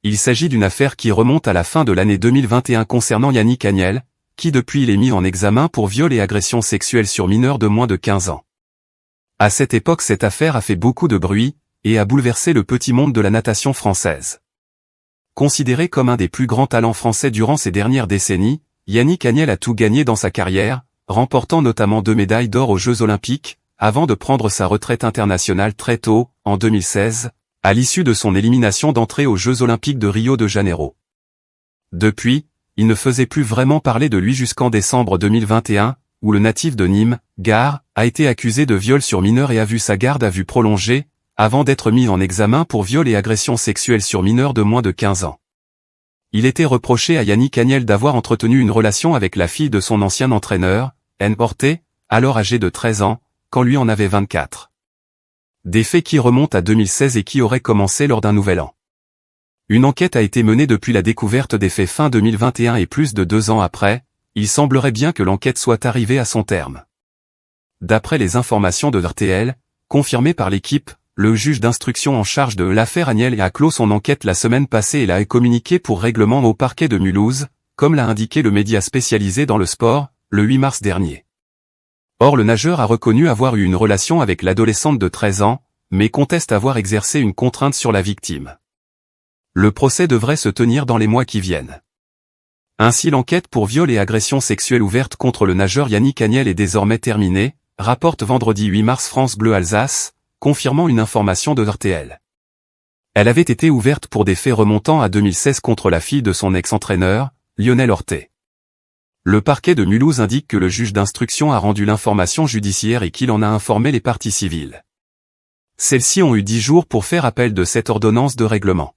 Il s'agit d'une affaire qui remonte à la fin de l'année 2021 concernant Yannick Agnel, qui depuis il est mis en examen pour viol et agression sexuelle sur mineurs de moins de 15 ans. À cette époque, cette affaire a fait beaucoup de bruit, et a bouleversé le petit monde de la natation française. Considéré comme un des plus grands talents français durant ces dernières décennies, Yannick Agnel a tout gagné dans sa carrière, remportant notamment 2 médailles d'or aux Jeux Olympiques, avant de prendre sa retraite internationale très tôt, en 2016, à l'issue de son élimination d'entrée aux Jeux Olympiques de Rio de Janeiro. Depuis, il ne faisait plus vraiment parler de lui jusqu'en décembre 2021, où le natif de Nîmes, Gare, a été accusé de viol sur mineur et a vu sa garde à vue prolongée, avant d'être mis en examen pour viol et agression sexuelle sur mineur de moins de 15 ans. Il était reproché à Yannick Agnel d'avoir entretenu une relation avec la fille de son ancien entraîneur, N. Porté, alors âgé de 13 ans, quand lui en avait 24. Des faits qui remontent à 2016 et qui auraient commencé lors d'un nouvel an. Une enquête a été menée depuis la découverte des faits fin 2021 et plus de 2 ans après, il semblerait bien que l'enquête soit arrivée à son terme. D'après les informations de RTL, confirmées par l'équipe, le juge d'instruction en charge de l'affaire Agnel a clos son enquête la semaine passée et l'a communiqué pour règlement au parquet de Mulhouse, comme l'a indiqué le média spécialisé dans le sport, le 8 mars dernier. Or le nageur a reconnu avoir eu une relation avec l'adolescente de 13 ans, mais conteste avoir exercé une contrainte sur la victime. Le procès devrait se tenir dans les mois qui viennent. Ainsi l'enquête pour viol et agression sexuelle ouverte contre le nageur Yannick Agnel est désormais terminée, rapporte vendredi 8 mars France Bleu Alsace, confirmant une information de RTL. Elle avait été ouverte pour des faits remontant à 2016 contre la fille de son ex-entraîneur, Lionel Orté. Le parquet de Mulhouse indique que le juge d'instruction a rendu l'information judiciaire et qu'il en a informé les parties civiles. Celles-ci ont eu 10 jours pour faire appel de cette ordonnance de règlement.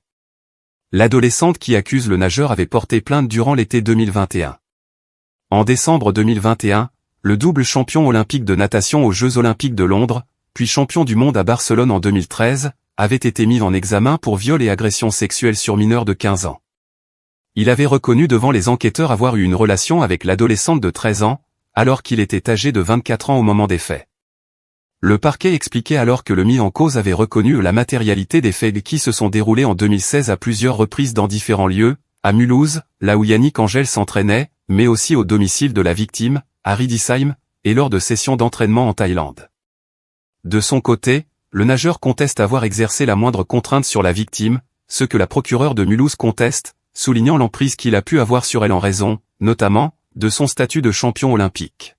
L'adolescente qui accuse le nageur avait porté plainte durant l'été 2021. En décembre 2021, le double champion olympique de natation aux Jeux Olympiques de Londres, puis champion du monde à Barcelone en 2013, avait été mis en examen pour viol et agression sexuelle sur mineur de 15 ans. Il avait reconnu devant les enquêteurs avoir eu une relation avec l'adolescente de 13 ans, alors qu'il était âgé de 24 ans au moment des faits. Le parquet expliquait alors que le mis en cause avait reconnu la matérialité des faits qui se sont déroulés en 2016 à plusieurs reprises dans différents lieux, à Mulhouse, là où Yannick Agnel s'entraînait, mais aussi au domicile de la victime, à Riedisheim, et lors de sessions d'entraînement en Thaïlande. De son côté, le nageur conteste avoir exercé la moindre contrainte sur la victime, ce que la procureure de Mulhouse conteste, soulignant l'emprise qu'il a pu avoir sur elle en raison, notamment, de son statut de champion olympique.